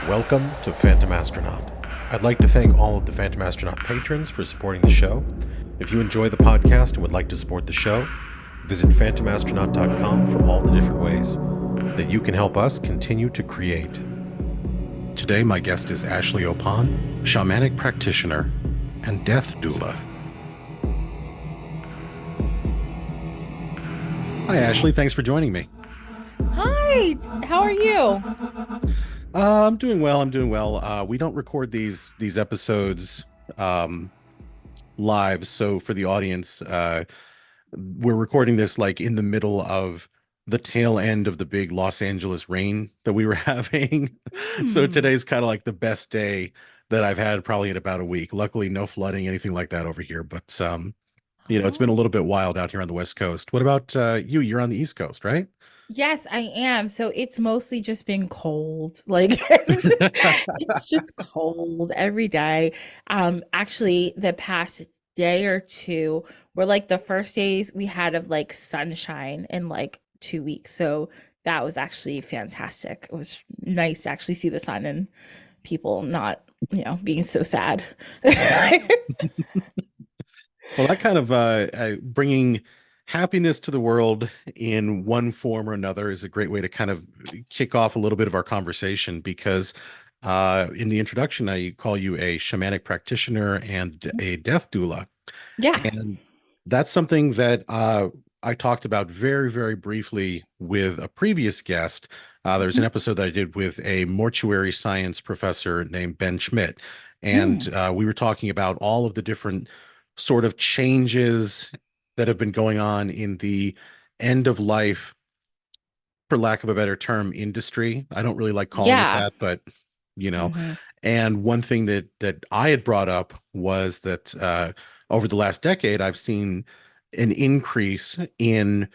Welcome to Phantom Astronaut. I'd like to thank all of the Phantom Astronaut patrons for supporting the show. If you enjoy the podcast and would like to support the show, visit phantomastronaut.com for all the different ways that you can help us continue to create. Today, my guest is Ashley Oppon, shamanic practitioner and death doula. Hi, Ashley. Thanks for joining me. Hi, how are you? I'm doing well. We don't record these episodes um, live, so for the audience, we're recording this like in the middle of the tail end of the big Los Angeles rain that we were having. So Hmm. today's kind of like the best day that I've had probably in about a week. Luckily, no flooding, anything like that over here. But it's been a Oh, little bit wild out here on the West Coast. What about you? You're on the East Coast, right? yes, I am. So it's mostly just been cold. Like it's just cold every day. Actually, the past day or two were like the first days we had of like sunshine in like 2 weeks. So that was actually fantastic. It was nice to actually see the sun and people not, being so sad. Well, that kind of bringing happiness to the world in one form or another is a great way to kind of kick off a little bit of our conversation because in the introduction, I call you a shamanic practitioner and a death doula. Yeah. And that's something that I talked about very, very briefly with a previous guest. There's an Mhm. episode that I did with a mortuary science professor named Ben Schmidt. And Mm. we were talking about all of the different sort of changes that have been going on in the end of life, for lack of a better term, industry. I don't really like calling it Yeah. that, but you know, Hmm. and one thing that I had brought up was that over the last decade, I've seen an increase in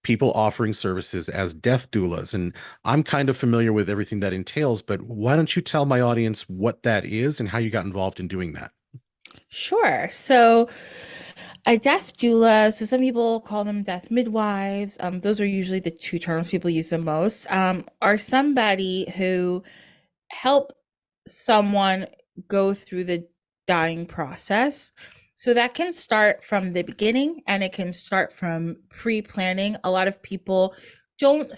people offering services as death doulas. And I'm kind of familiar with everything that entails, but why don't you tell my audience what that is and how you got involved in doing that? Sure. So a death doula, so some people call them death midwives. Those are usually the two terms people use the most. Are somebody who help someone go through the dying process. So that can start from the beginning and it can start from pre-planning. A lot of people don't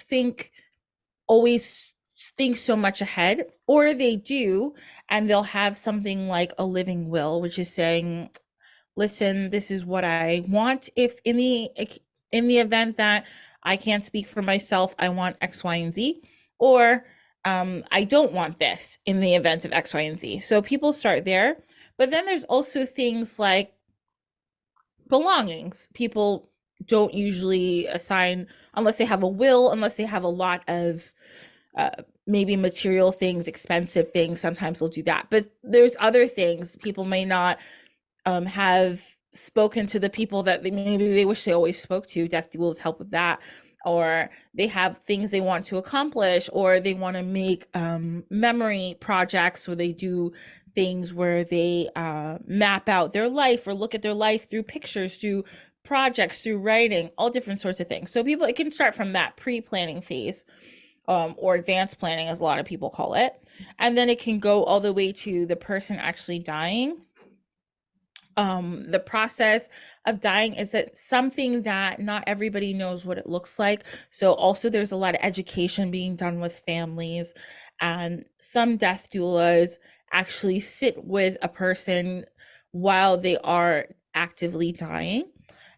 always think so much ahead, or they do, and they'll have something like a living will, which is saying, listen, this is what I want. If in the event that I can't speak for myself, I want X, Y, and Z, or I don't want this in the event of X, Y, and Z. So people start there, but then there's also things like belongings. People don't usually assign unless they have a will, unless they have a lot of uh, maybe material things, expensive things. Sometimes they'll do that, but there's other things people may not have spoken to the people that maybe they wish they always spoke to. Death duels help with that. Or they have things they want to accomplish, or they want to make memory projects, or they do things where they map out their life or look at their life through pictures, through projects, through writing, all different sorts of things. So people, it can start from that pre-planning phase, or advanced planning, as a lot of people call it, and then it can go all the way to the person actually dying. The process of dying is that something that not everybody knows what it looks like. So also there's a lot of education being done with families, and some death doulas actually sit with a person while they are actively dying.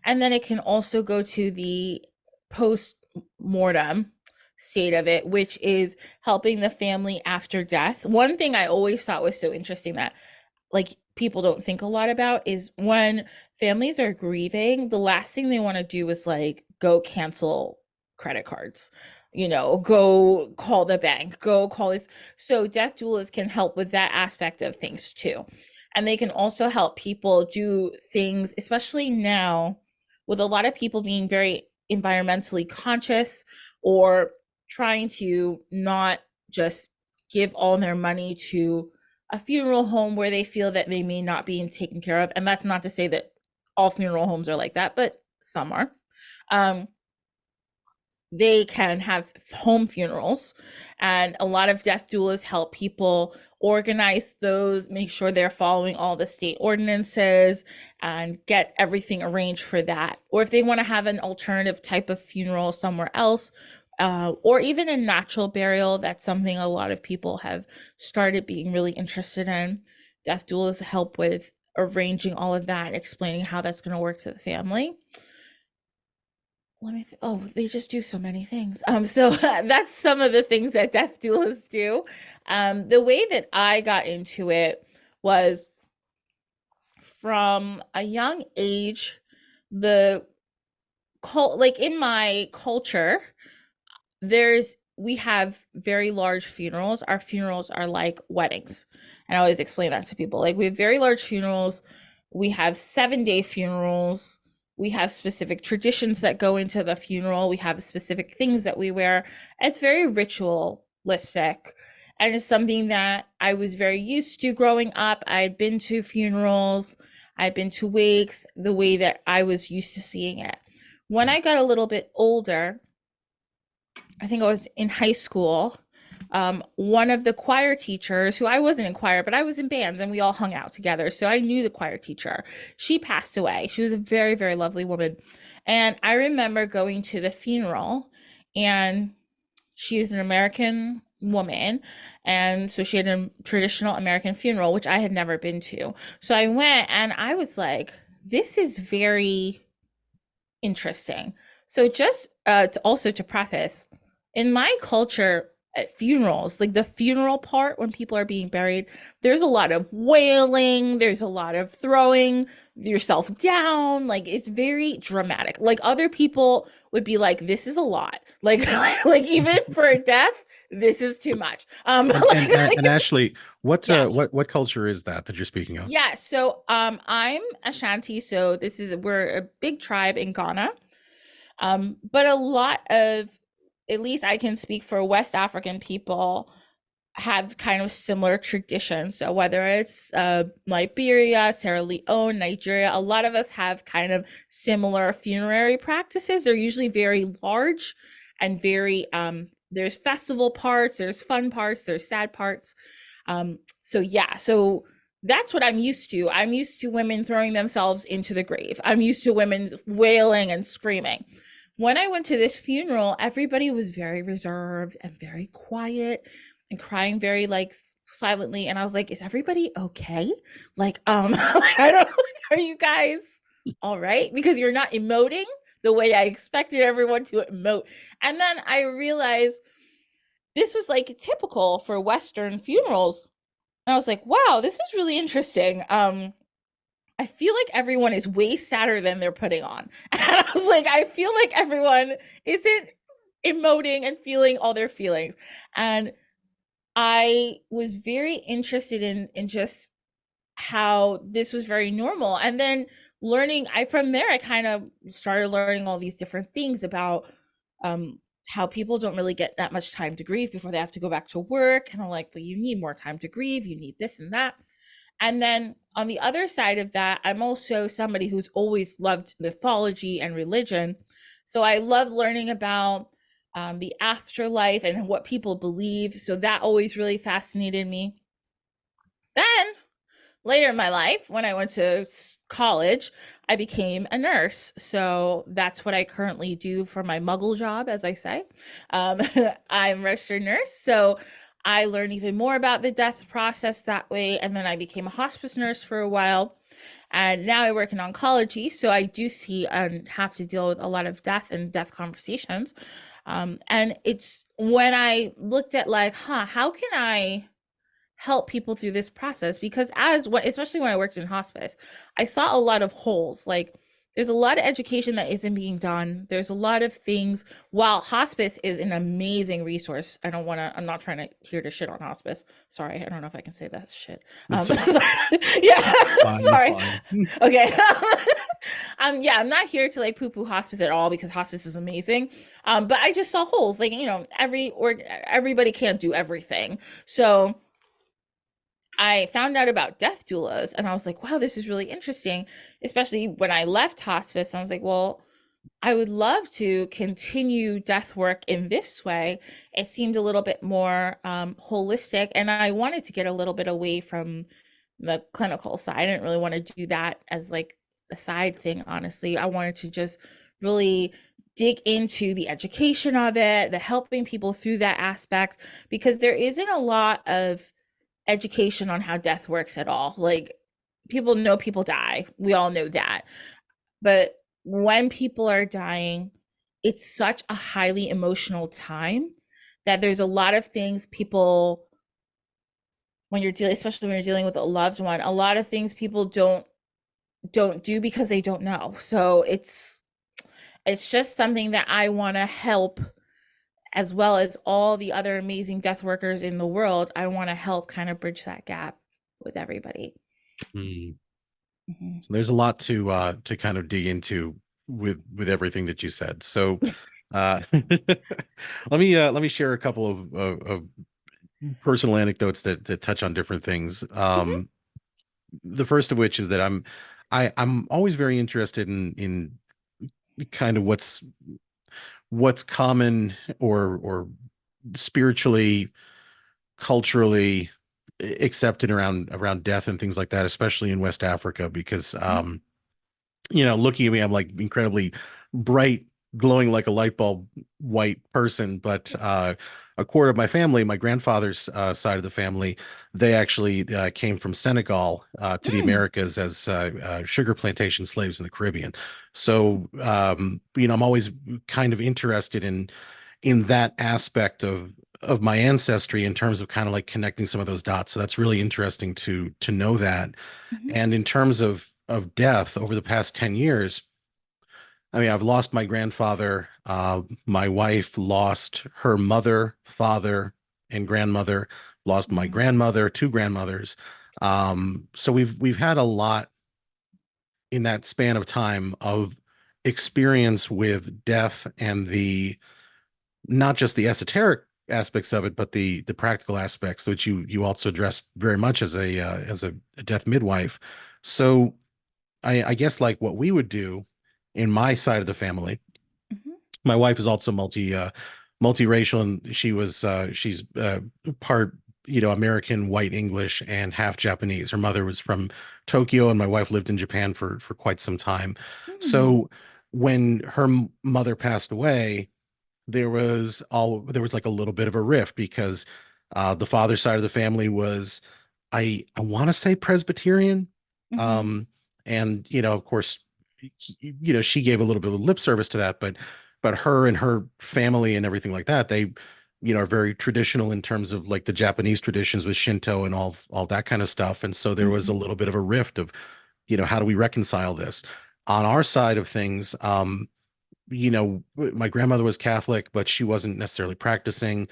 And then it can also go to the post mortem state of it, which is helping the family after death. One thing I always thought was so interesting that like people don't think a lot about is when families are grieving, the last thing they want to do is like go cancel credit cards, go call the bank, go call this. So death doulas can help with that aspect of things too. And they can also help people do things, especially now with a lot of people being very environmentally conscious, or trying to not just give all their money to a funeral home where they feel that they may not be taken care of. And that's not to say that all funeral homes are like that, but some are. Um, they can have home funerals, and a lot of death doulas help people organize those, make sure they're following all the state ordinances and get everything arranged for that. Or if they want to have an alternative type of funeral somewhere else, or even a natural burial, that's something a lot of people have started being really interested in. Death doulas help with arranging all of that, explaining how that's going to work to the family. Oh, they just do so many things. So that's some of the things that death doulas do. The way that I got into it was from a young age. Like in my culture, we have very large funerals. Our funerals are like weddings. And I always explain that to people. Like, we have very large funerals. We have 7-day funerals. We have specific traditions that go into the funeral. We have specific things that we wear. It's very ritualistic. And it's something that I was very used to growing up. I'd been to funerals. I'd been to wakes, the way that I was used to seeing it. When I got a little bit older, I think I was in high school, one of the choir teachers, who I wasn't in choir, but I was in bands and we all hung out together. So I knew the choir teacher. She passed away. She was a very, very lovely woman. And I remember going to the funeral, and she is an American woman. And so she had a traditional American funeral, which I had never been to. So I went and I was like, this is very interesting. So just to preface, in my culture, at funerals, like the funeral part, when people are being buried, there's a lot of wailing, there's a lot of throwing yourself down, like it's very dramatic. Like, other people would be like, this is a lot. Like like even for a death, this is too much. And Ashley, Yeah. what culture is that you're speaking of? Yeah, so I'm Ashanti, so we're a big tribe in Ghana. But a lot of, at least I can speak for West African people, have kind of similar traditions. So whether it's Liberia, Sierra Leone, Nigeria, a lot of us have kind of similar funerary practices. They're usually very large and very, there's festival parts, there's fun parts, there's sad parts. So that's what I'm used to. I'm used to women throwing themselves into the grave. I'm used to women wailing and screaming. When I went to this funeral, everybody was very reserved and very quiet and crying very like silently. And I was like, is everybody okay? Like, I don't, are you guys all right? Because you're not emoting the way I expected everyone to emote. And then I realized this was like typical for Western funerals. And I was like, wow, this is really interesting. I feel like everyone is way sadder than they're putting on. And I was like, I feel like everyone isn't emoting and feeling all their feelings. And I was very interested in just how this was very normal. And then from there, I kind of started learning all these different things about how people don't really get that much time to grieve before they have to go back to work. And I'm like, well, you need more time to grieve. You need this and that. And then on the other side of that, I'm also somebody who's always loved mythology and religion. So I love learning about the afterlife and what people believe. So that always really fascinated me. Then later in my life, when I went to college, I became a nurse. So that's what I currently do for my muggle job, as I say. I'm a registered nurse. So I learned even more about the death process that way. And then I became a hospice nurse for a while. And now I work in oncology. So I do see and have to deal with a lot of death and death conversations. And it's when I looked at like, how can I help people through this process? Because especially when I worked in hospice, I saw a lot of holes. Like, there's a lot of education that isn't being done. There's a lot of things. While hospice is an amazing resource, I'm not trying to here to shit on hospice. Sorry, I don't know if I can say that shit. Sorry. Yeah, Fine, sorry. fine. Okay. Yeah, I'm not here to like poo-poo hospice at all, because hospice is amazing. But I just saw holes. Like, everybody can't do everything. So I found out about death doulas, and I was like, wow, this is really interesting. Especially when I left hospice, I was like, well, I would love to continue death work in this way. It seemed a little bit more holistic, and I wanted to get a little bit away from the clinical side. I didn't really want to do that as like a side thing, honestly. I wanted to just really dig into the education of it, the helping people through that aspect, because there isn't a lot of education on how death works at all. Like, people know people die. We all know that. But when people are dying, it's such a highly emotional time that there's a lot of things people, when you're dealing, especially when you're dealing with a loved one, a lot of things people don't do because they don't know. So it's just something that I want to help, as well as all the other amazing death workers in the world. I want to help kind of bridge that gap with everybody. Hmm. Mhm. So there's a lot to kind of dig into with everything that you said. So let me share a couple of personal anecdotes that touch on different things. Mhm. The first of which is that I'm always very interested in kind of what's common or spiritually, culturally accepted around death and things like that, especially in West Africa, because looking at me, I'm like incredibly bright, glowing like a light bulb white person. But a quarter of my family, my grandfather's side of the family, they actually came from Senegal to the Mm. Americas as sugar plantation slaves in the Caribbean. So, I'm always kind of interested in that aspect of my ancestry in terms of kind of like connecting some of those dots. So that's really interesting to know that. Mhm. And in terms of death over the past 10 years, I mean, I've lost my grandfather. My wife lost her mother, father, and grandmother, lost my Mhm. grandmother, two grandmothers. So we've had a lot in that span of time of experience with death and the not just the esoteric aspects of it, but the practical aspects, which you also address very much as a death midwife. So I guess like what we would do in my side of the family, Mhm. my wife is also multiracial, and she's part American white English and half Japanese. Her mother was from Tokyo, and my wife lived in Japan for quite some time. Mm. So when her mother passed away, there was like a little bit of a rift because the father side of the family was I want to say Presbyterian, Mhm. um, and of course, she gave a little bit of lip service to that, but her and her family and everything like that, they are very traditional in terms of like the Japanese traditions with Shinto and all that kind of stuff, and so there was a Mhm. little bit of a rift of how do we reconcile this on our side of things. My grandmother was Catholic, but she wasn't necessarily practicing.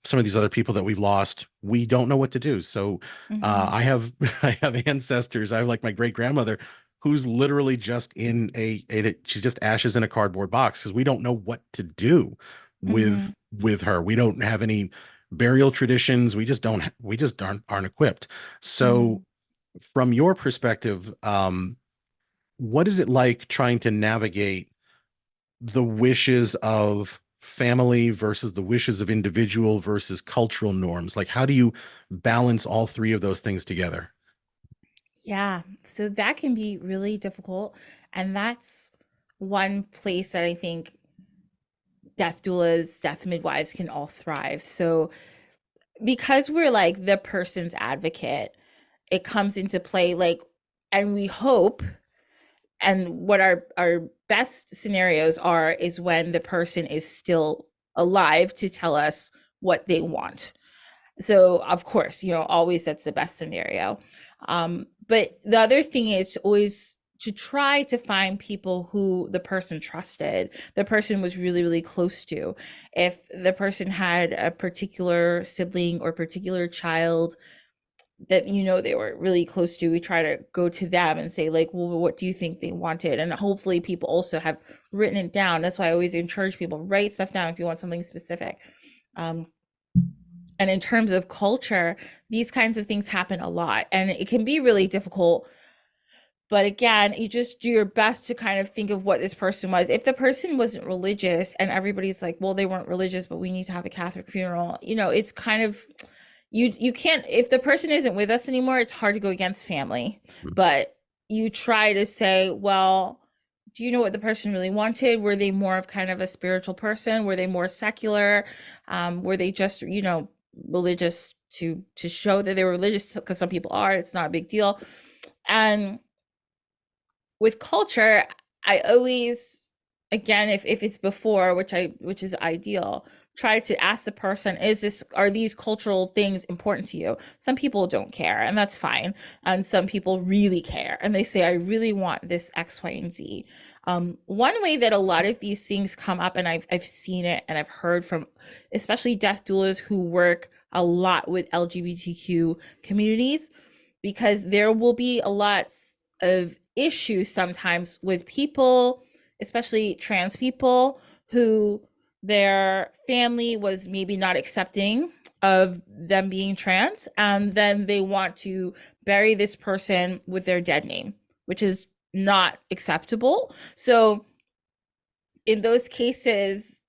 Some of these other people that we've lost, we don't know what to do. So Mhm. I have I have ancestors. I have like my great grandmother who's literally just she's just ashes in a cardboard box because we don't know what to do Mhm. with her. We don't have any burial traditions. We just aren't equipped. So Mhm. from your perspective, what is it like trying to navigate the wishes of family versus the wishes of individual versus cultural norms? Like, how do you balance all three of those things together? Yeah, so that can be really difficult. And that's one place that I think death doulas, death midwives can all thrive. So, because we're like the person's advocate, it comes into play like, and we hope, and what our best scenarios are is when the person is still alive to tell us what they want. So of course, always that's the best scenario. But the other thing is always to try to find people who the person trusted, the person was really, really close to. If the person had a particular sibling or particular child that they were really close to, we try to go to them and say like, well, what do you think they wanted? And hopefully people also have written it down. That's why I always encourage people, write stuff down if you want something specific. um, and in terms of culture, these kinds of things happen a lot, and it can be really difficult But again, you just do your best to kind of think of what this person was. If the person wasn't religious and everybody's like, well, they weren't religious, but we need to have a Catholic funeral, it's kind of, you can't, if the person isn't with us anymore, it's hard to go against family. But you try to say, well, do you know what the person really wanted? Were they more of kind of a spiritual person? Were they more secular? Were they just, religious to show that they were religious? Because some people are, it's not a big deal. And with culture, I always, again, if it's before, which is ideal, try to ask the person, are these cultural things important to you? Some people don't care, and that's fine. And some people really care, and they say, I really want this X, Y, and Z. One way that a lot of these things come up, and I've seen it and I've heard from especially death doulas who work a lot with LGBTQ communities, because there will be a lot of issues sometimes with people, especially trans people, who their family was maybe not accepting of them being trans, and then they want to bury this person with their dead name, which is not acceptable. So in those cases,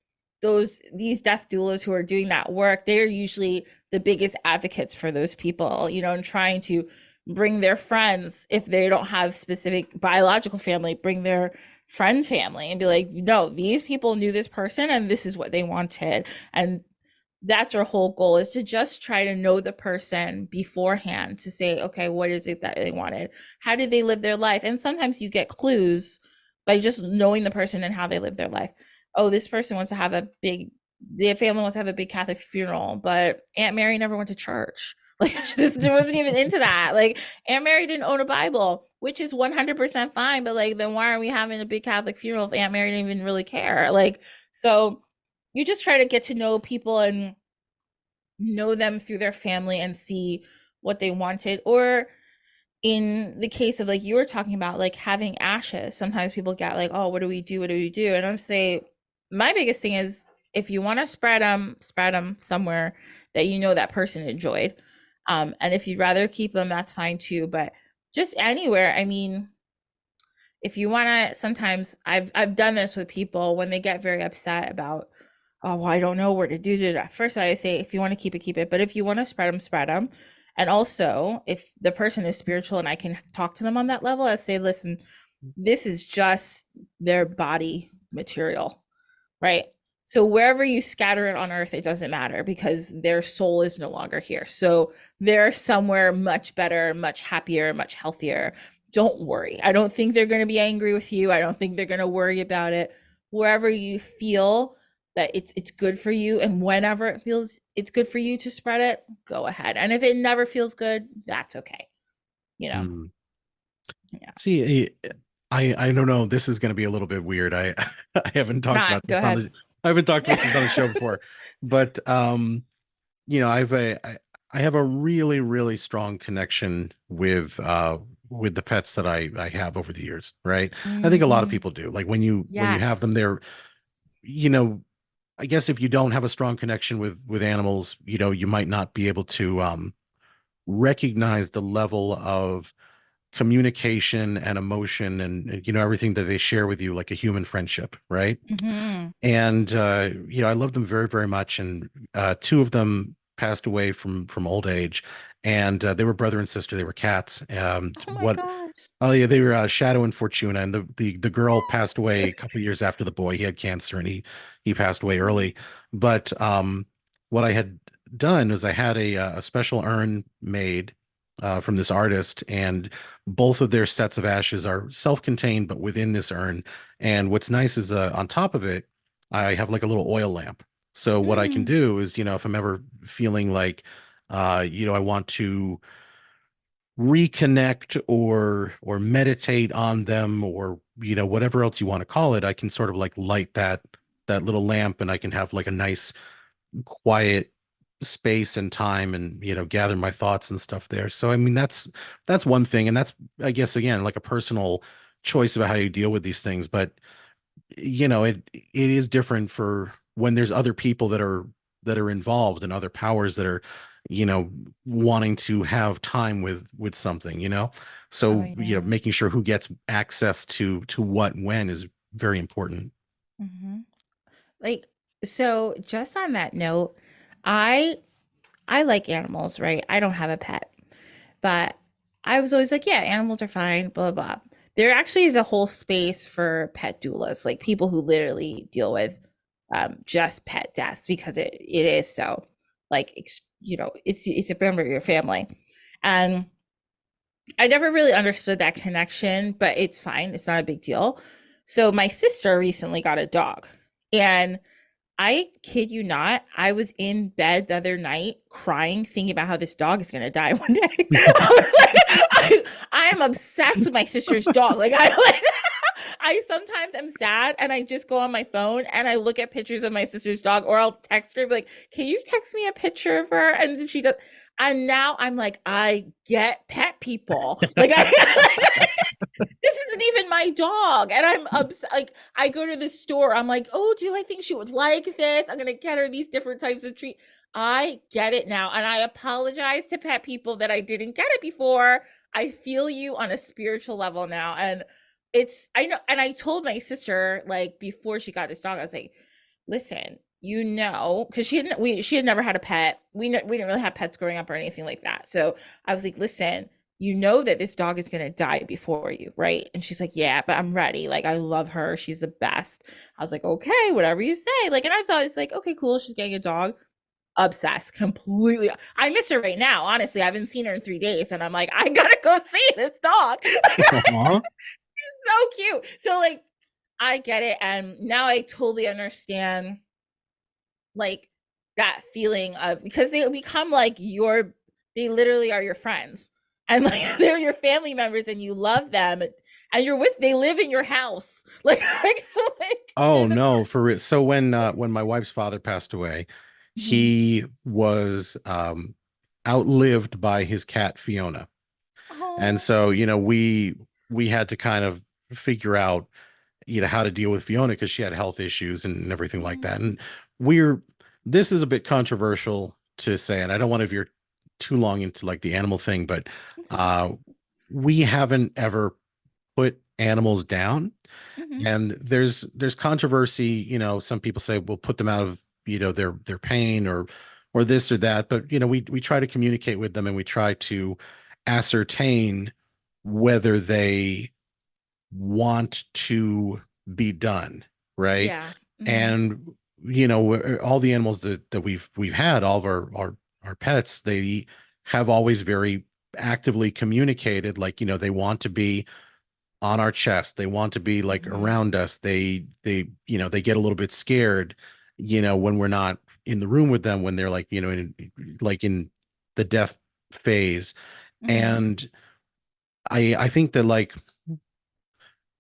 these death doulas who are doing that work, they're usually the biggest advocates for those people, and trying to bring their friends, if they don't have specific biological family, bring their friend family and be like, no, these people knew this person and this is what they wanted. And that's our whole goal, is to just try to know the person beforehand, to say, okay, what is it that they wanted? How did they live their life? And sometimes you get clues by just knowing the person and how they live their life. Oh, this person wants to have their family wants to have a big Catholic funeral, but Aunt Mary never went to church. Like, she wasn't even into that. Like, Aunt Mary didn't own a Bible, which is 100% fine. But like, then why aren't we having a big Catholic funeral if Aunt Mary didn't even really care? Like, so you just try to get to know people and know them through their family and see what they wanted. Or in the case of, like, you were talking about, like, having ashes, sometimes people get like, oh, what do we do? What do we do? And I'm saying, my biggest thing is, if you want to spread them somewhere that that person enjoyed. And if you'd rather keep them, that's fine too. But just anywhere, I mean, if you want to, sometimes I've done this with people when they get very upset about, oh, well, I don't know where to do it. First, I say, if you want to keep it, keep it. But if you want to spread them, spread them. And also, if the person is spiritual and I can talk to them on that level, I say, listen, this is just their body material, right? So wherever you scatter it on earth, it doesn't matter, because their soul is no longer here. So they're somewhere much better, much happier, much healthier. Don't worry. I don't think they're going to be angry with you. I don't think they're going to worry about it. Wherever you feel that it's good for you, and whenever it feels it's good for you to spread it, go ahead. And if it never feels good, that's okay. Mm. Yeah. See, I don't know. This is going to be a little bit weird. I I haven't talked about Go this on ahead. I haven't talked about this on the show before, but I have a really, really strong connection with the pets that I have over the years, right? I think a lot of Mm-hmm. people do. Like, when you have them, Yes. they're, you know, I guess if you don't have a strong connection with animals, you might not be able to recognize the level of communication and emotion and everything that they share with you, like a human friendship, right? Mm-hmm. And I love them very, very much. And two of them passed away from old age, and they were brother and sister. They were cats. Oh my What gosh. Oh yeah, they were Shadow and Fortuna, and the girl passed away a couple years after the boy. He had cancer, and he passed away early. But what I had done is I had a special urn made from this artist, and both of their sets of ashes are self-contained, but within this urn. And what's nice is on top of it, I have like a little oil lamp. So what I can Mm. do is, if I'm ever feeling like, I want to reconnect or meditate on them, or whatever else you want to call it, I can sort of like light that little lamp, and I can have like a nice quiet space and time, and gather my thoughts and stuff there. So I mean, that's one thing, and that's, I guess, again, like a personal choice about how you deal with these things. But it is different for when there's other people that are involved, and other powers that are you know, wanting to have time with something, Oh so yeah. making sure who gets access to what when is very important. Hmm. Like, so just on that note, I I like animals, right? I don't have a pet, but I was always like, yeah, animals are fine, blah, blah, blah. There actually is a whole space for pet doulas, like people who literally deal with just pet deaths because it is so like, it's a member of your family. And I never really understood that connection, but it's fine. It's not a big deal. So my sister recently got a dog, and I kid you not, I was in bed the other night crying, thinking about how this dog is gonna die one day. I was like, I am obsessed with my sister's dog. Like I like I sometimes am sad and I just go on my phone and I look at pictures of my sister's dog, or I'll text her like, "Can you text me a picture of her?" And then she does. And now I'm like, I get pet people. Like I this isn't even my dog. And I'm like, I go to the store. I'm like, oh, do I think she would like this? I'm gonna get her these different types of treat. I get it now, and I apologize to pet people that I didn't get it before. I feel you on a spiritual level now, and I know. And I told my sister like before she got this dog, I was like, listen, because she had never had a pet. We didn't really have pets growing up or anything like that. So I was like, listen, you know that this dog is going to die before you, right? And she's like, yeah, but I'm ready. Like, I love her. She's the best. I was like, okay, whatever you say. Like, and I thought it's like, okay, cool. She's getting a dog. Obsessed completely. I miss her right now. Honestly, I haven't seen her in 3 days. And I'm like, I gotta go see this dog. Aw. So cute. So, like, I get it. And now I totally understand, like, that feeling of, because they become like they literally are your friends, and like they're your family members and you love them, and they live in your house. Like so like Oh they're the no, for real. So when my wife's father passed away, Mhm. he was outlived by his cat Fiona. And Oh. so, we had to kind of figure out, how to deal with Fiona because she had health issues and everything like Mhm. that. And we're this is a bit controversial to say, and I don't want to veer too long into like the animal thing, but It's okay. uh we haven't ever put animals down. Mhm. And there's controversy, some people say we'll put them out of, their pain or this or that. But we try to communicate with them and we try to ascertain whether they want to be done, right? Yeah. Mhm. And all the animals that we've had, all of our pets, they have always very actively communicated, like, they want to be on our chest. They want to be like Mhm. around us. They get a little bit scared, when we're not in the room with them, when they're like, in the death phase. Mhm. And I think that, like,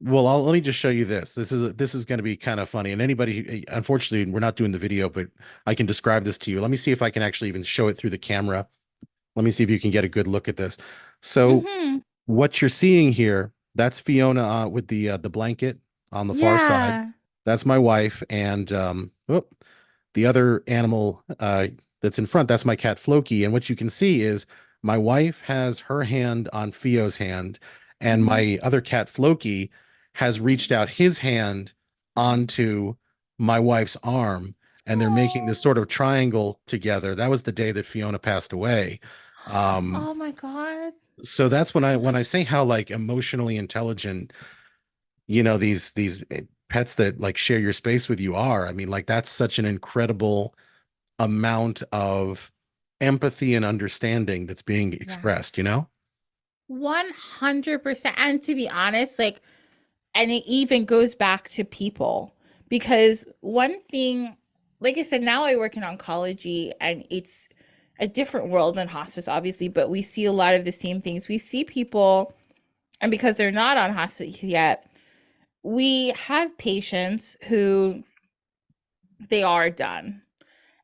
well, let me just show you this. This is going to be kind of funny. And anybody, unfortunately, we're not doing the video, but I can describe this to you. Let me see if I can actually even show it through the camera. Let me see if you can get a good look at this. So Mhm. what you're seeing here, that's Fiona with the blanket on the far side. Yeah. That's my wife, and the other animal that's in front, that's my cat Floki. And what you can see is my wife has her hand on Theo's hand, and Mhm. my other cat Floki has reached out his hand onto my wife's arm, and they're making this Oh. sort of triangle together. That was the day that Fiona passed away. Um, Oh my God. so that's when I say how like emotionally intelligent, these pets that like share your space with you are. I mean, like that's such an incredible amount of empathy and understanding that's being expressed, Yes. 100%. And to be honest, like, and it even goes back to people, because one thing, like I said, now I work in oncology and it's a different world than hospice, obviously, but we see a lot of the same things. We see people, and because they're not on hospice yet, we have patients who they are done.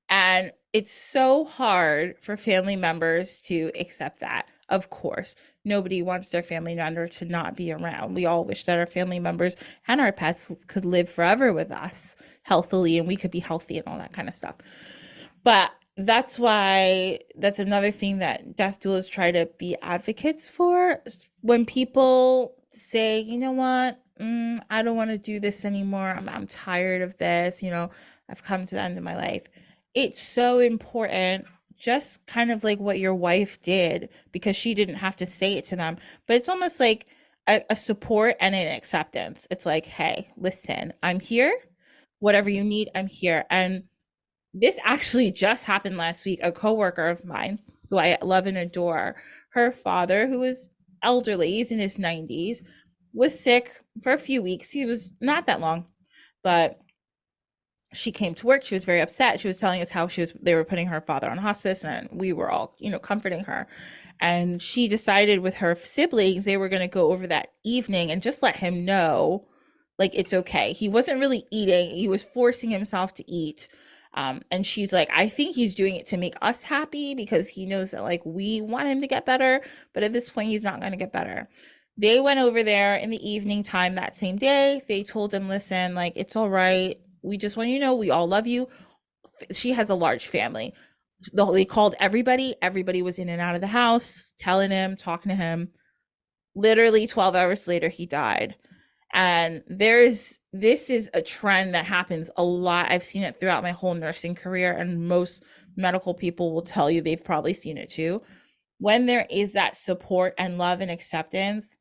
And it's so hard for family members to accept that. Of course, nobody wants their family member to not be around. We all wish that our family members and our pets could live forever with us healthily, and we could be healthy and all that kind of stuff. But that's why that's another thing that death doulas try to be advocates for. When people say, you know what, I don't want to do this anymore. I'm tired of this. I've come to the end of my life. It's so important, just kind of like what your wife did, because she didn't have to say it to them. But it's almost like a support and an acceptance. It's like, hey, listen, I'm here. Whatever you need, I'm here. And this actually just happened last week. A coworker of mine, who I love and adore, her father, who was elderly, he's in his 90s, was sick for a few weeks. He was not that long, but she came to work. She was very upset. She was telling us how they were putting her father on hospice, and we were all, comforting her. And she decided with her siblings, they were going to go over that evening and just let him know, like, it's okay. He wasn't really eating. He was forcing himself to eat. And she's like, I think he's doing it to make us happy because he knows that, like, we want him to get better. But at this point, he's not going to get better. They went over there in the evening time that same day. They told him, listen, like, it's all right. We just want you to know we all love you. She has a large family. They called everybody. Everybody was in and out of the house, telling him, talking to him. Literally 12 hours later, he died. And this is a trend that happens a lot. I've seen it throughout my whole nursing career, and most medical people will tell you they've probably seen it too. When there is that support and love and acceptance,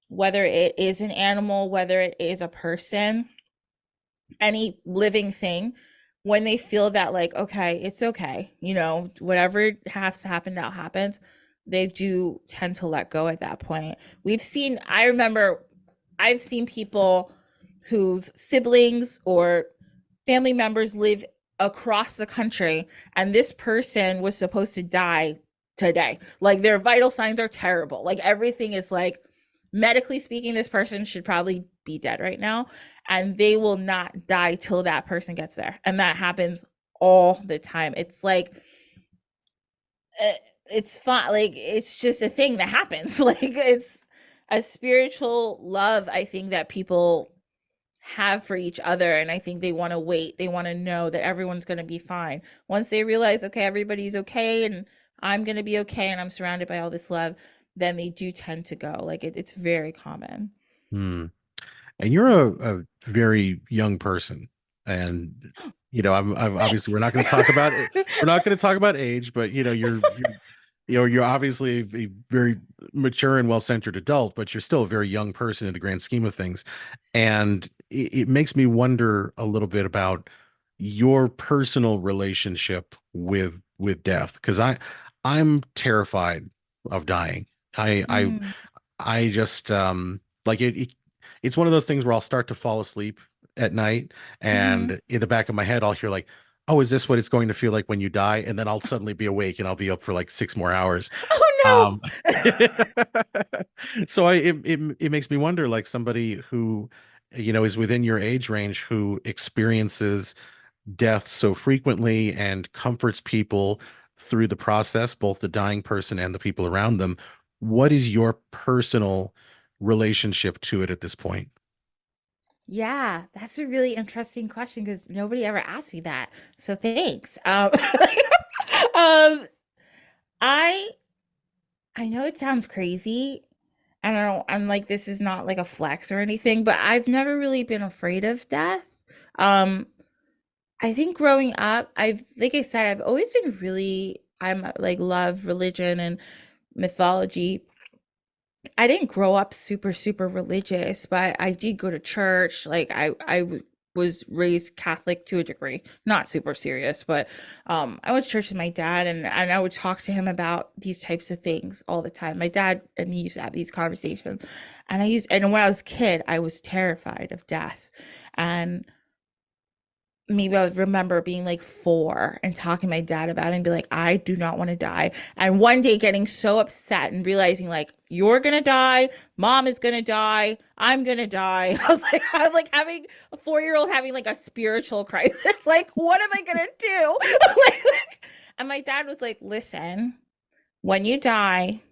whether it is an animal, whether it is a person, any living thing, when they feel that, like, okay, it's okay, whatever has to happen now happens, they do tend to let go at that point. I remember I've seen people whose siblings or family members live across the country, and this person was supposed to die today. Like, their vital signs are terrible. Like, everything is like, medically speaking, this person should probably be dead right now, and they will not die till that person gets there. And that happens all the time. It's like, it's fun. Like, it's just a thing that happens. Like, it's a spiritual love, I think, that people have for each other. And I think they want to wait. They want to know that everyone's going to be fine. Once they realize, okay, everybody's okay, and I'm going to be okay, and I'm surrounded by all this love, then they do tend to go. Like, it's very common. Hmm. And you're a very young person, and I'm obviously we're not going to talk about it. We're not going to talk about age, but you're obviously a very mature and well-centered adult, but you're still a very young person in the grand scheme of things. And it makes me wonder a little bit about your personal relationship with death, because I'm terrified of dying. I I Mm. I just like it's one of those things where I'll start to fall asleep at night, Hmm. and in the back of my head I'll hear like, oh, is this what it's going to feel like when you die? And then I'll suddenly be awake and I'll be up for like 6 more hours. Oh Um, so it makes me wonder, like, somebody who, is within your age range, who experiences death so frequently and comforts people through the process, both the dying person and the people around them. What is your personal relationship to it at this point? Yeah, that's a really interesting question because nobody ever asked me that. So thanks. Um, I I know it sounds crazy. And I'm like, this is not like a flex or anything, but I've never really been afraid of death. Um, I think growing up, like I said, I've always been really, I'm like, love religion and mythology. I didn't grow up super, super religious, but I did go to church. Like, was raised Catholic to a degree, not super serious, but I went to church with my dad, and I would talk to him about these types of things all the time. My dad and me used to have these conversations, and when I was a kid, I was terrified of death. And maybe I would remember being like 4 and talking to my dad about it and be like, I do not want to die. And one day getting so upset and realizing, like, you're gonna die, mom is gonna die, I'm gonna die. I'm like having a 4-year-old having like a spiritual crisis. Like, what am I gonna do? And my dad was like, listen, when you die,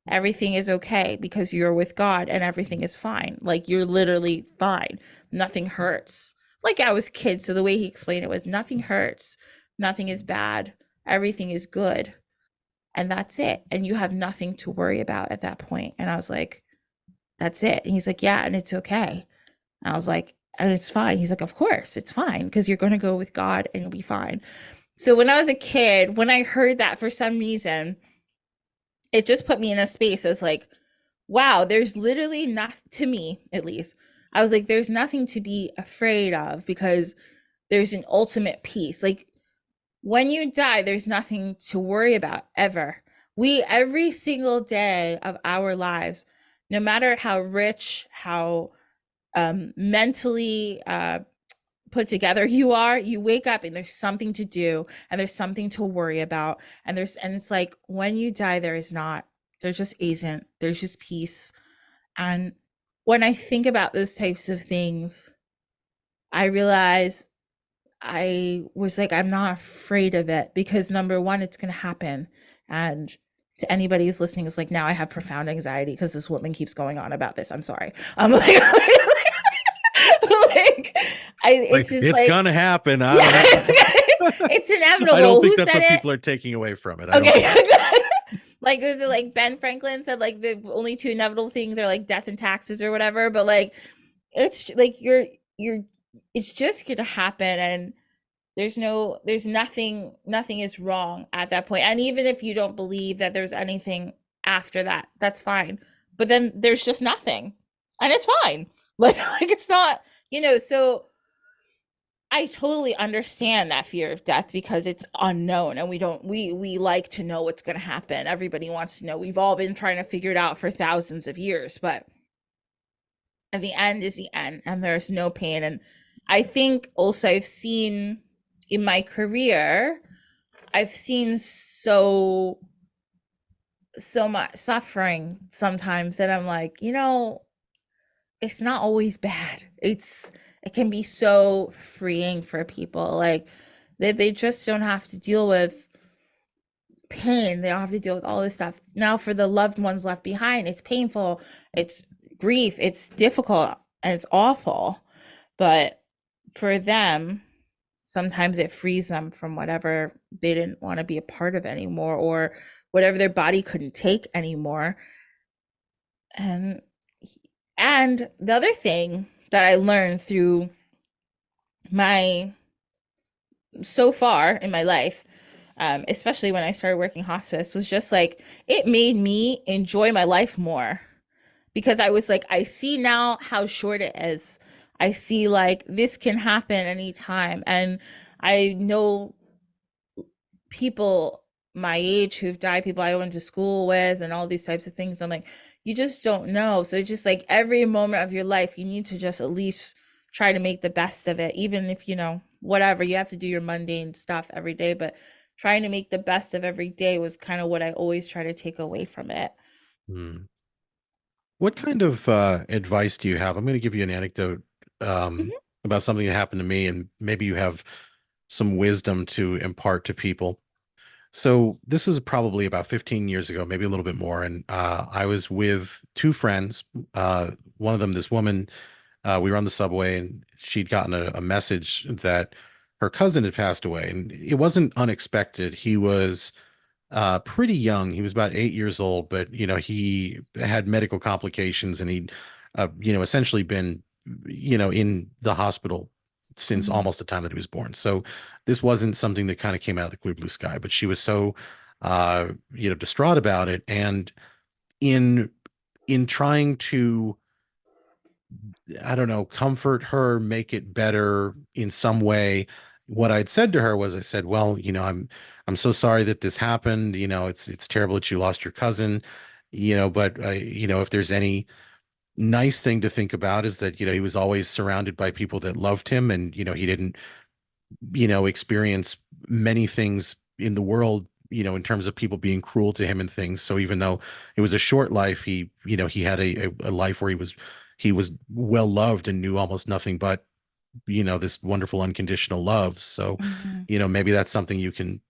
everything is okay because you're with God and everything is fine. Like, you're literally fine. Nothing hurts. Like, I was a kid, so the way he explained it was nothing hurts, nothing is bad. everything is good, and that's it. And you have nothing to worry about at that point. And I was like, that's it. And he's like, yeah, and it's okay. And I was like, and it's fine. He's like, of course, it's fine because you're going to go with God and you'll be fine. So when I was a kid, when I heard that, for some reason, it just put me in a space as like, wow, there's literally not, to me at least, I was like, there's nothing to be afraid of because there's an ultimate peace. Like when you die, there's nothing to worry about ever. We, every single day of our lives, no matter how rich, how mentally put together you are, you wake up and there's something to do and there's something to worry about. And it's like when you die, there is not, there just isn't, there's just peace. And when I think about those types of things, I realize I was like, I'm not afraid of it because number one, it's going to happen. And to anybody who's listening, it's like, now I have profound anxiety because this woman keeps going on about this. I'm sorry. I'm like, like it's just it's like, gonna happen. Yeah, it's inevitable. I don't think Who that's said what it? people are taking away from it. Okay. Like, was it like Ben Franklin said, like the only two inevitable things are like death and taxes or whatever? But like, it's like you're, it's just gonna happen, and there's nothing is wrong at that point. And even if you don't believe that there's anything after that, that's fine. But then there's just nothing, and it's fine. Like it's not, so I totally understand that fear of death because it's unknown and we like to know what's going to happen. Everybody wants to know. We've all been trying to figure it out for thousands of years, but at the end is the end and there's no pain. And I think also I've seen in my career, I've seen so much suffering sometimes that I'm like, it's not always bad. It can be so freeing for people. Like they just don't have to deal with pain. They don't have to deal with all this stuff. Now for the loved ones left behind, it's painful, it's grief, it's difficult, and it's awful. But for them, sometimes it frees them from whatever they didn't want to be a part of anymore or whatever their body couldn't take anymore. And the other thing that I learned through so far in my life, especially when I started working hospice, was just like, it made me enjoy my life more because I was like, I see now how short it is. I see like this can happen anytime. And I know people my age who've died, people I went to school with, and all these types of things. I'm like, you just don't know. So it's just like every moment of your life, you need to just at least try to make the best of it, even if, whatever, you have to do your mundane stuff every day, but trying to make the best of every day was kind of what I always try to take away from it. Hmm. What kind of advice do you have? I'm going to give you an anecdote Mhm. about something that happened to me, and maybe you have some wisdom to impart to people. So this is probably about 15 years ago, maybe a little bit more. And I was with two friends. One of them, this woman, we were on the subway and she'd gotten a message that her cousin had passed away. And it wasn't unexpected. He was pretty young. He was about 8 years old, but he had medical complications and he'd essentially been in the hospital since Mhm. almost the time that he was born. So this wasn't something that kind of came out of the clear blue sky, but she was so distraught about it. And in trying to, I don't know, comfort her, make it better in some way, what I'd said to her was, I said, well, I'm so sorry that this happened. It's terrible that you lost your cousin, but if there's any nice thing to think about is that, he was always surrounded by people that loved him, and, he didn't, experience many things in the world, in terms of people being cruel to him and things. So even though it was a short life, he had a life where he was well loved and knew almost nothing but, this wonderful unconditional love. So, Mhm. maybe that's something you can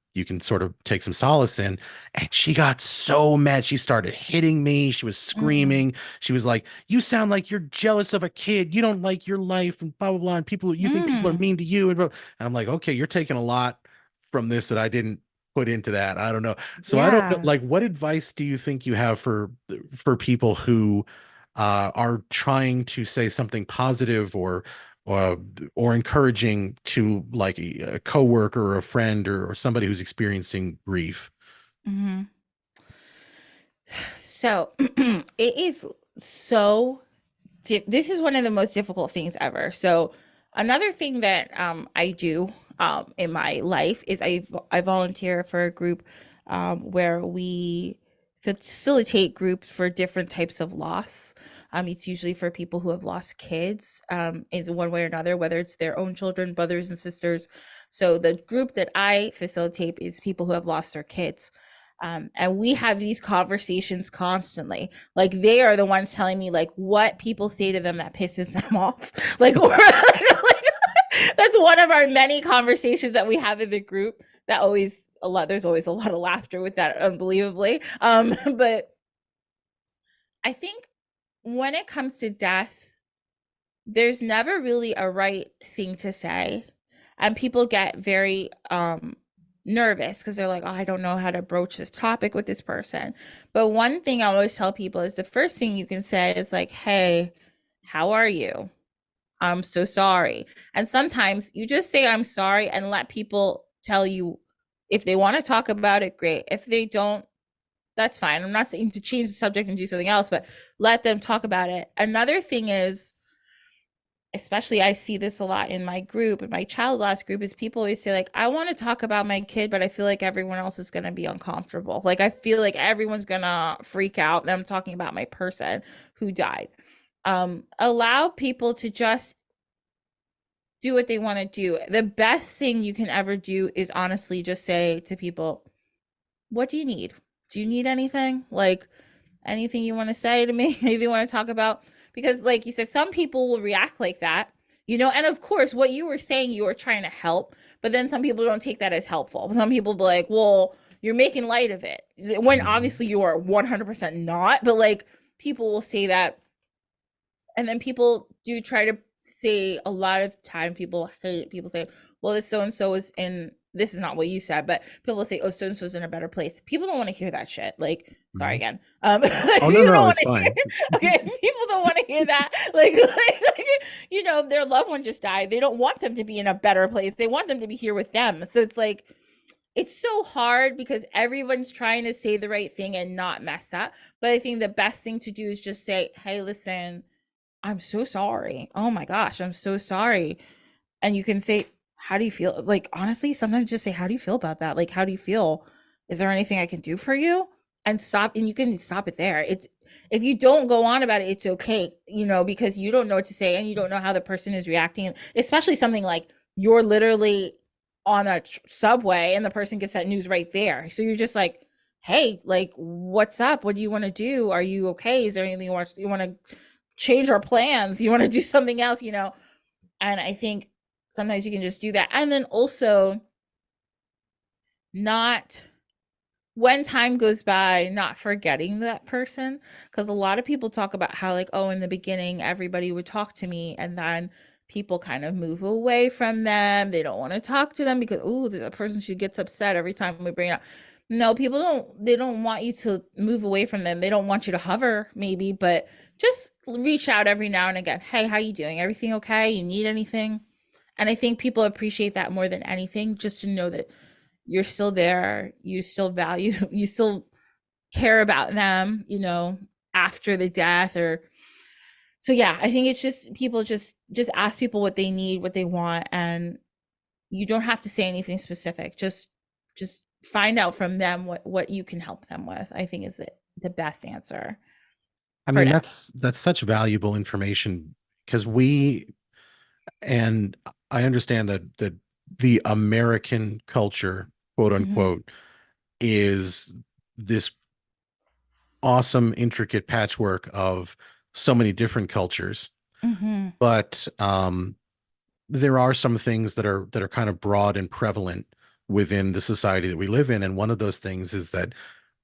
sort of take some solace in. And she got so mad. She started hitting me. She was Mm. screaming. She was like, "You sound like you're jealous of a kid. You don't like your life and blah, blah, blah. And you think people are Mm. mean to you." And I'm like, okay, you're taking a lot from this that I didn't put into that. I don't know. So I don't know, Yeah. like, what advice do you think you have for people who are trying to say something positive or or encouraging to like a coworker or a friend or somebody who's experiencing grief? Hmm. So it is so this is one of the most difficult things ever. So another thing that I do in my life is I volunteer for a group where we facilitate groups for different types of loss. It's usually for people who have lost kids in one way or another, whether it's their own children, brothers and sisters. So the group that I facilitate is people who have lost their kids. And we have these conversations constantly. Like they are the ones telling me like what people say to them that pisses them off. Like, or like, that's one of our many conversations that we have in the group. That always a lot. There's always a lot of laughter with that, unbelievably. But I think when it comes to death, there's never really a right thing to say, and people get very nervous because they're like, oh, I don't know how to broach this topic with this person. But one thing I always tell people is the first thing you can say is like, hey, how are you? I'm so sorry. And sometimes you just say I'm sorry and let people tell you. If they want to talk about it, great. If they don't, that's fine. I'm not saying to change the subject and do something else, but let them talk about it. Another thing is, especially I see this a lot in my group, in my child loss group, is people always say like, I want to talk about my kid, but I feel like everyone else is going to be uncomfortable. Like I feel like everyone's going to freak out that I'm talking about my person who died. Allow people to just do what they want to do. The best thing you can ever do is honestly just say to people, what do you need? Do you need anything? Like anything you want to say to me? Anything you want to talk about? Because like you said, some people will react like that, and of course what you were saying, you were trying to help, but then some people don't take that as helpful. Some people be like, well, you're making light of it. When Mhm. obviously you are 100% not, but like people will say that. And then people do try to say, a lot of time people hate people say, well, this so and so is in, this is not what you said, but people say, oh, so and so's in a better place. People don't want to hear that shit. Like, sorry Mhm. again. Oh, no, You don't no, want it's to hear, fine. okay, people don't want to hear that. Their loved one just died. They don't want them to be in a better place. They want them to be here with them. So it's like, it's so hard because everyone's trying to say the right thing and not mess up. But I think the best thing to do is just say, hey, listen, I'm so sorry. Oh my gosh, I'm so sorry. And you can say, how do you feel? Like, honestly, sometimes just say, how do you feel about that? Like, how do you feel? Is there anything I can do for you? And stop, and you can stop it there. It's, if you don't go on about it, it's okay, because you don't know what to say and you don't know how the person is reacting, especially something like you're literally on a subway and the person gets that news right there. So you're just like, hey, like, what's up? What do you want to do? Are you okay? Is there anything you want to change our plans? You want to do something else, And I think sometimes you can just do that. And then also not, when time goes by, not forgetting that person. Because a lot of people talk about how, like, oh, in the beginning, everybody would talk to me. And then people kind of move away from them. They don't want to talk to them because, oh, the person, she gets upset every time we bring it up. No, they don't want you to move away from them. They don't want you to hover, maybe, but just reach out every now and again. Hey, how you doing? Everything okay? You need anything? And I think people appreciate that more than anything, just to know that you're still there, you still value, you still care about them, after the death. Or so yeah, I think it's just people just ask people what they need, what they want, and you don't have to say anything specific. Just find out from them what you can help them with. I think is the best answer I for mean, now. that's such valuable information because and I understand that the American culture, quote Hmm. unquote, is this awesome, intricate patchwork of so many different cultures. Hmm. But there are some things that are kind of broad and prevalent within the society that we live in. And one of those things is that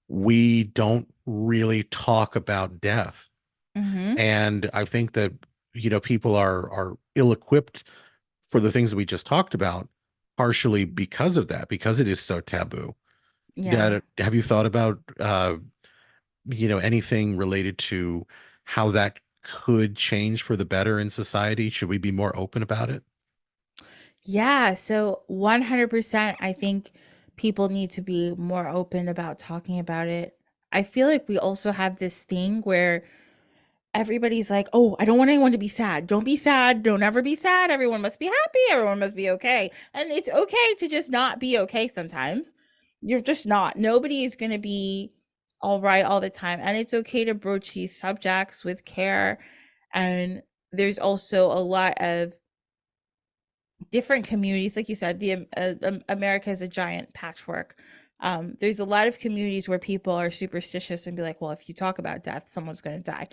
we don't really talk about death. Hmm. And I think that, people are ill-equipped for the things that we just talked about, partially because of that, because it is so taboo. Yeah. Yeah. Have you thought about, anything related to how that could change for the better in society? Should we be more open about it? Yeah, so 100% I think people need to be more open about talking about it. I feel like we also have this thing where everybody's like, "Oh, I don't want anyone to be sad. Don't be sad. Don't ever be sad. Everyone must be happy. Everyone must be okay." And it's okay to just not be okay sometimes. You're just not. Nobody is going to be all right all the time. And it's okay to broach these subjects with care. And there's also a lot of different communities, like you said, the America is a giant patchwork. There's a lot of communities where people are superstitious and be like, well, if you talk about death, someone's going to die.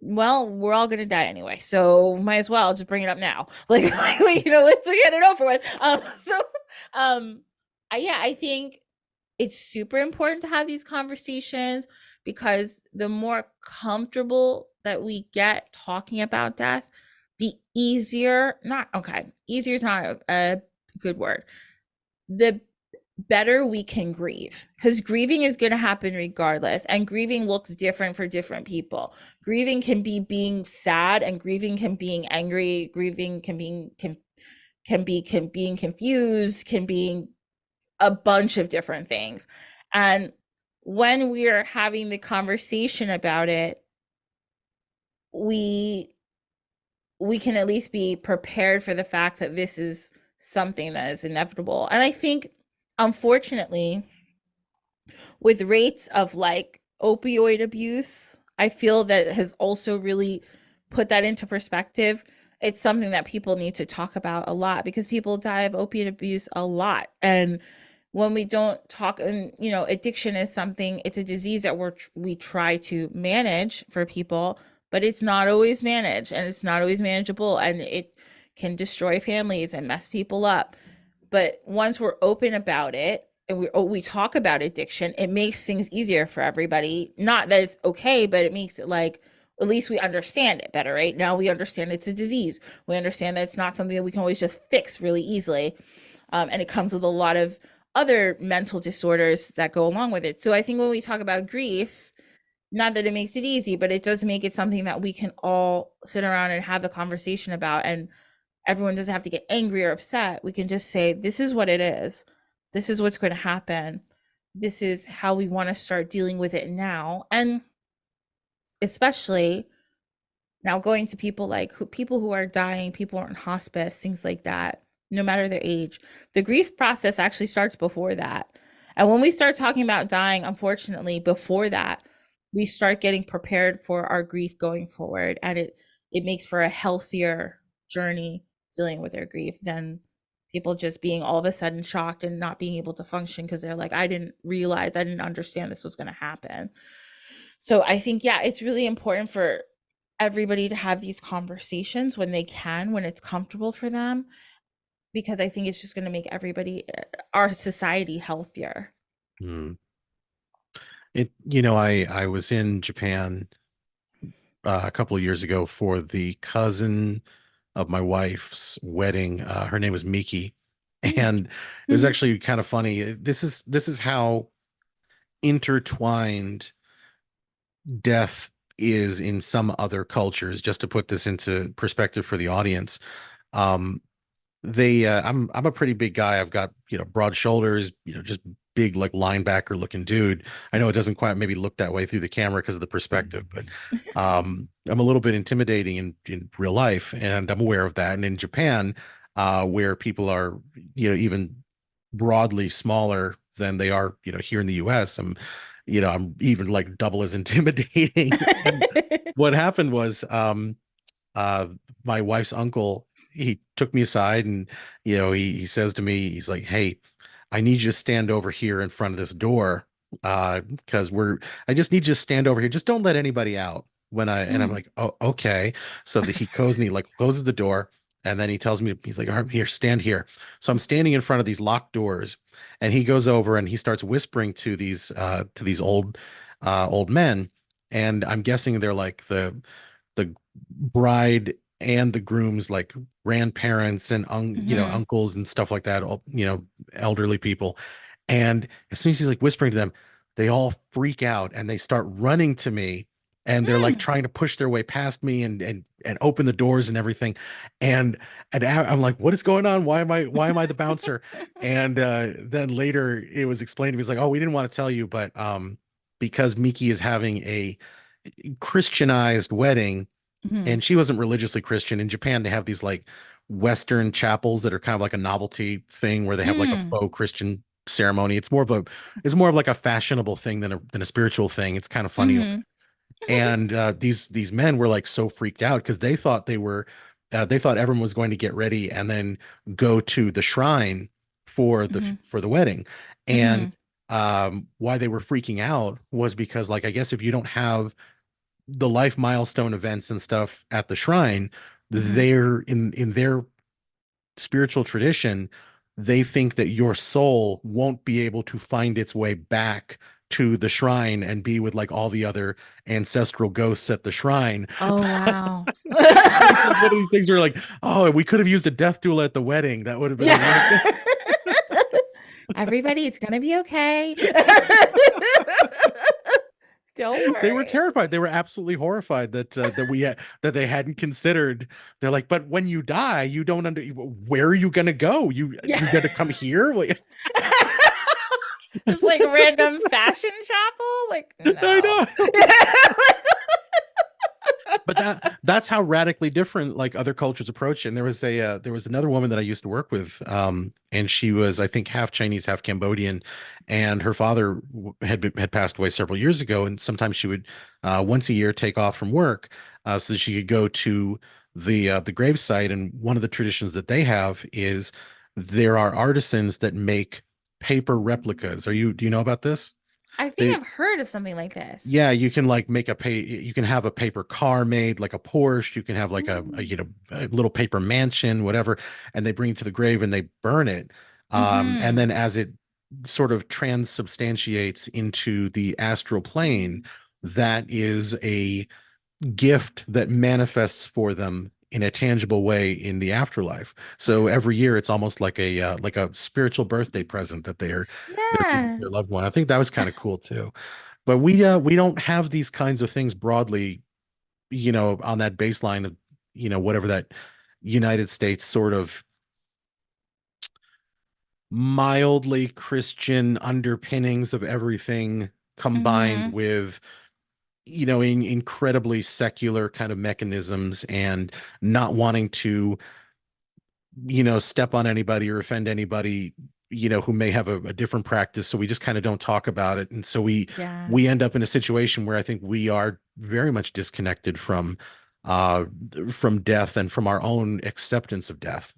Well, we're all going to die anyway, so might as well just bring it up now. Let's get it over with. Um, yeah, I think it's super important to have these conversations because the more comfortable that we get talking about death, the easier, not okay, easier is not a good word. The better we can grieve because grieving is going to happen regardless, and grieving looks different for different people. Grieving can be being sad, and grieving can being angry. Grieving can being confused, can being a bunch of different things. And when we're having the conversation about it, we we can at least be prepared for the fact that this is something that is inevitable. And I think, unfortunately, with rates of like opioid abuse, I feel that has also really put that into perspective. It's something that people need to talk about a lot because people die of opiate abuse a lot. And when we don't talk, and addiction is something, it's a disease that we try to manage for people, but it's not always managed and it's not always manageable, and it can destroy families and mess people up. But once we're open about it and we talk about addiction, it makes things easier for everybody. Not that it's okay, but it makes it like at least we understand it better, right? Now we understand it's a disease. We understand that it's not something that we can always just fix really easily. And it comes with a lot of other mental disorders that go along with it. So I think when we talk about grief, not that it makes it easy, but it does make it something that we can all sit around and have the conversation about. And everyone doesn't have to get angry or upset. We can just say, this is what it is. This is what's going to happen. This is how we want to start dealing with it now. And especially now going to people like people who are dying, people who are in hospice, things like that, no matter their age, the grief process actually starts before that. And when we start talking about dying, unfortunately, before that, we start getting prepared for our grief going forward. And it makes for a healthier journey dealing with their grief than people just being all of a sudden shocked and not being able to function because they're like, I didn't realize, I didn't understand this was going to happen. So I think, yeah, it's really important for everybody to have these conversations when they can, when it's comfortable for them, because I think it's just going to make everybody, our society, healthier. Hmm. I was in Japan a couple of years ago for the cousin of my wife's wedding. Her name was Miki, and it was actually kind of funny. This is how intertwined death is in some other cultures. Just to put this into perspective for the audience, um, I'm a pretty big guy. I've got, broad shoulders, just big, like linebacker looking dude. I know it doesn't quite maybe look that way through the camera because of the perspective, but I'm a little bit intimidating in real life, and I'm aware of that. And in Japan, where people are, even broadly smaller than they are, here in the US, I'm even like double as intimidating. And what happened was, uh my wife's uncle, he took me aside, and he says to me, he's like, hey, I need you to stand over here in front of this door, because I just need you to stand over here, just don't let anybody out and I'm like, oh, okay. So he goes and he like closes the door, and then he tells me, he's like, all right, here, stand here. So I'm standing in front of these locked doors, and he goes over and he starts whispering to these old men, and I'm guessing they're like the bride and the groom's like grandparents and Mm-hmm. uncles and stuff like that, all, elderly people. And as soon as he's like whispering to them, they all freak out and they start running to me, and they're like Mm. trying to push their way past me and open the doors and everything. And I'm like, what is going on? Why am I the bouncer? And then later it was explained to me, it's like, oh, we didn't want to tell you, but because Miki is having a Christianized wedding, Mhm. and she wasn't religiously Christian. In Japan, they have these like Western chapels that are kind of like a novelty thing where they have like a Mm. faux Christian ceremony. It's more of like a fashionable thing than a spiritual thing. It's kind of funny. Mhm. And these men were like so freaked out because they thought everyone was going to get ready and then go to the shrine Mhm. for the wedding. And Mhm. why they were freaking out was because, like, I guess if you don't have the life milestone events and stuff at the shrine, Mhm. they're in their spiritual tradition, they think that your soul won't be able to find its way back to the shrine and be with like all the other ancestral ghosts at the shrine. Oh, wow. It's like one of these things where like, oh, we could have used a death doula at the wedding. That would have been a really Yeah. good. Everybody, it's gonna be okay. Don't They were worry. terrified. They were absolutely horrified that they hadn't considered. They're like, but when you die, you don't where are you gonna go? Yeah. You got to come here? Like, Just like random fashion chapel? Like, I no. know. But that's how radically different like other cultures approach it. And there was another woman that I used to work with, and she was, I think, half Chinese, half Cambodian, and her father had passed away several years ago, and sometimes she would once a year take off from work so that she could go to the gravesite. And one of the traditions that they have is there are artisans that make paper replicas. Do you know about this? I think They I've heard of something like this. Yeah, you can like you can have a paper car made like a Porsche. You can have like Mm. a little paper mansion, whatever, and they bring it to the grave and they burn it. And Mhm. then as it sort of transubstantiates into the astral plane, that is a gift that manifests for them in a tangible way in the afterlife. So Wow. every year it's almost like a spiritual birthday present that they're giving Yeah. their loved one. I think that was kind of cool too. But we don't have these kinds of things broadly, on that baseline of, whatever that United States sort of mildly Christian underpinnings of everything combined Mhm. with, incredibly secular kind of mechanisms and not wanting to, step on anybody or offend anybody, who may have a different practice. So we just kind of don't talk about it. And so Yeah. we end up in a situation where I think we are very much disconnected uh from death and from our own acceptance of death.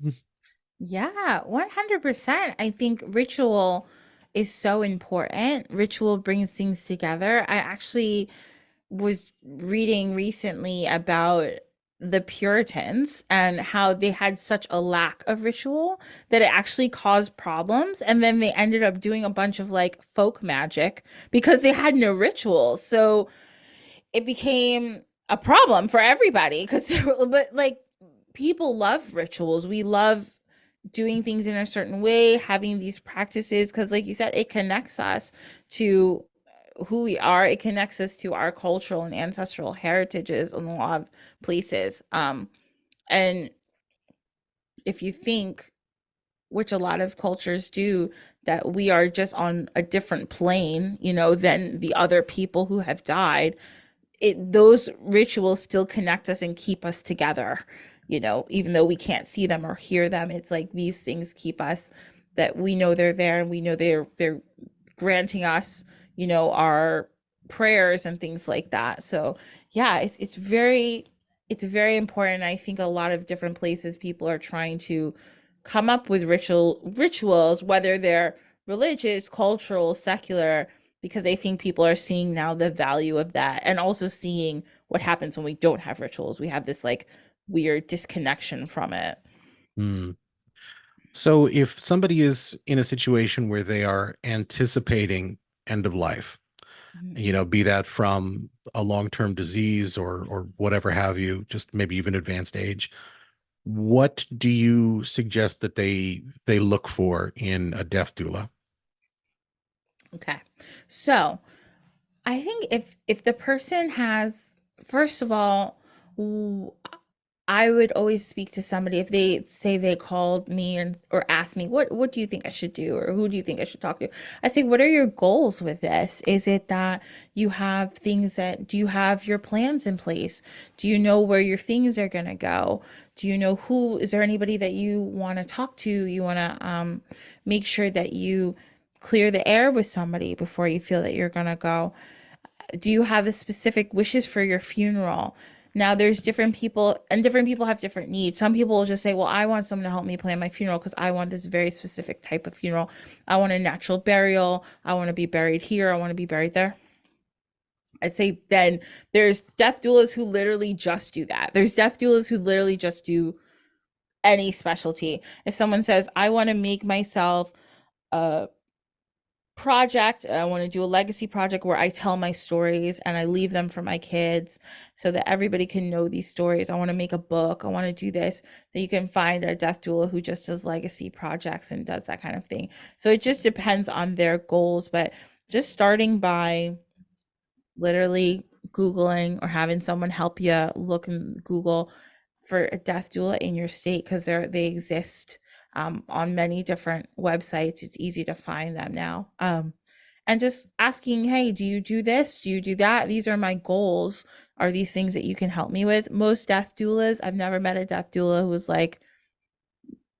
Yeah, 100%. I think ritual is so important. Ritual brings things together. I actually was reading recently about the Puritans and how they had such a lack of ritual that it actually caused problems. And then they ended up doing a bunch of like folk magic because they had no rituals. So it became a problem for everybody because, but like people love rituals. We love doing things in a certain way, having these practices, because, like you said, it connects us to who we are. It connects us to our cultural and ancestral heritages in a lot of places. And if you think, which a lot of cultures do, that we are just on a different plane, than the other people who have died, those rituals still connect us and keep us together, even though we can't see them or hear them. It's like these things keep us, that we know they're there, and we know they're granting us, our prayers and things like that. So yeah, it's very important. I think a lot of different places people are trying to come up with rituals, whether they're religious, cultural, secular, because they think people are seeing now the value of that, and also seeing what happens when we don't have rituals. We have this like weird disconnection from it. Hmm. So if somebody is in a situation where they are anticipating end of life, Mhm. be that from a long-term disease or whatever have you, just maybe even advanced age, what do you suggest that they look for in a death doula? Okay. So I think if the person has, first of all, w- I would always speak to somebody if they say they called me and or asked me what do you think I should do or who do you think I should talk to? I say, what are your goals with this? Is it that you have things that do you have your plans in place? Do you know where your things are gonna go? Do you know who is there anybody that you want to talk to? You want to make sure that you clear the air with somebody before you feel that you're gonna go. Do you have a specific wishes for your funeral? Now there's different people and different people have different needs. Some people will just say, well, I want someone to help me plan my funeral because I want this very specific type of funeral. I want a natural burial. I want to be buried here. I want to be buried there. I'd say then there's death doulas who literally just do that. There's death doulas who literally just do any specialty. If someone says, I want to make myself a project, I want to do a legacy project where I tell my stories and I leave them for my kids so that everybody can know these stories. I want to make a book. I want to do this. That you can find a death doula who just does legacy projects and does that kind of thing. So it just depends on their goals, but just starting by literally Googling or having someone help you look in Google for a death doula in your state because they exist on many different websites. It's easy to find them now. And just asking, hey, do you do this? Do you do that? These are my goals. Are these things that you can help me with? Most death doulas, I've never met a death doula who was like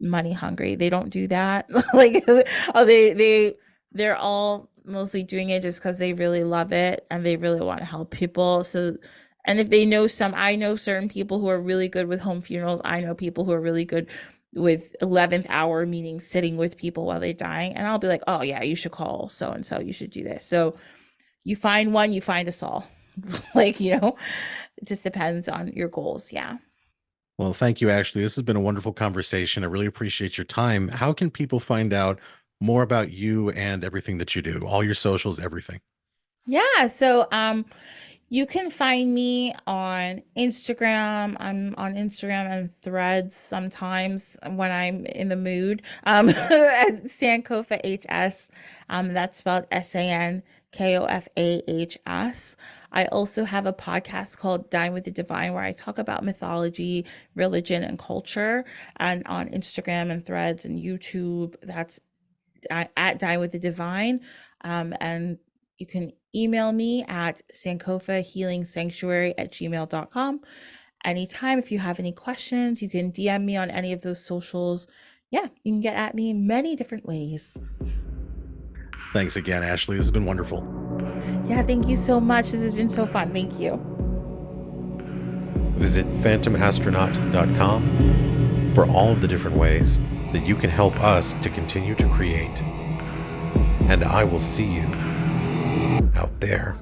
money hungry. They don't do that. Like oh, they're all mostly doing it just because they really love it and they really want to help people. So and if they know I know certain people who are really good with home funerals. I know people who are really good with 11th hour meetings, sitting with people while they're dying. And I'll be like, oh yeah, you should call so-and-so, you should do this. So you find one, you find us all. Like, it just depends on your goals. Yeah. Well, thank you, Ashley. This has been a wonderful conversation. I really appreciate your time. How can people find out more about you and everything that you do? All your socials, everything. Yeah. So you can find me on Instagram. I'm on Instagram and Threads sometimes when I'm in the mood. At Sankofa HS. That's spelled SANKOFAHS. I also have a podcast called Dine with the Divine where I talk about mythology, religion, and culture. And on Instagram and Threads and YouTube, that's at Dine with the Divine. And you can email me at sankofahealingsanctuary@gmail.com. Anytime, if you have any questions, you can DM me on any of those socials. Yeah, you can get at me in many different ways. Thanks again, Ashley. This has been wonderful. Yeah, thank you so much. This has been so fun. Thank you. Visit phantomastronaut.com for all of the different ways that you can help us to continue to create. And I will see you out there.